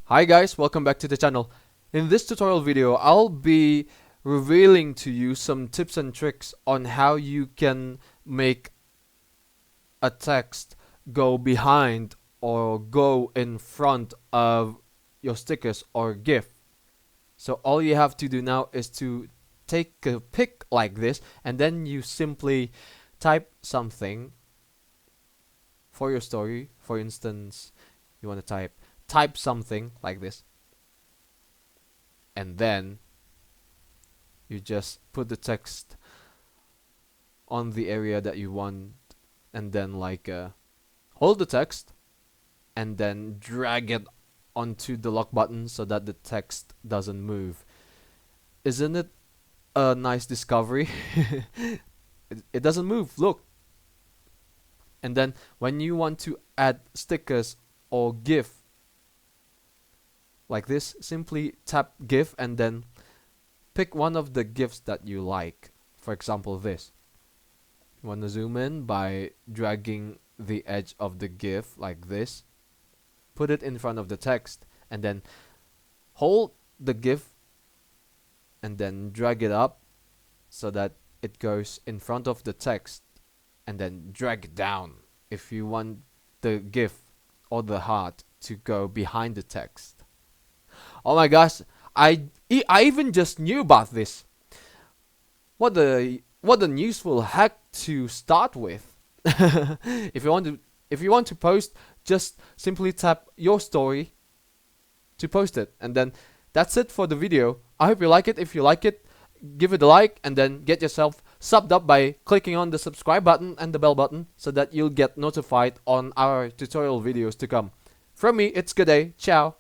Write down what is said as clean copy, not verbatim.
Hi guys, welcome back to the channel. In this tutorial video, I'll be revealing to you some tips and tricks on how you can make a text go behind or go in front of your stickers or GIF. So all you have to do now is to take a pic like this and then you simply type something for your story. For instance, you want to type something like this, and then you just put the text on the area that you want, and then hold the text and then drag it onto the lock button so that the text doesn't move. Isn't it a nice discovery? It doesn't move, look. And then when you want to add stickers or GIF like this, simply tap GIF and then pick one of the GIFs that you like. For example, this. You want to zoom in by dragging the edge of the GIF like this. Put it in front of the text and then hold the GIF and then drag it up so that it goes in front of the text, and then drag it down if you want the GIF or the heart to go behind the text. Oh my gosh, I even just knew about this. What an useful hack to start with. If you want to post, just simply tap your story to post it, and then that's it for the video. I hope you like it. If you like it, give it a like and then get yourself subbed up by clicking on the subscribe button and the bell button so that you'll get notified on our tutorial videos to come. From me, it's good day. Ciao.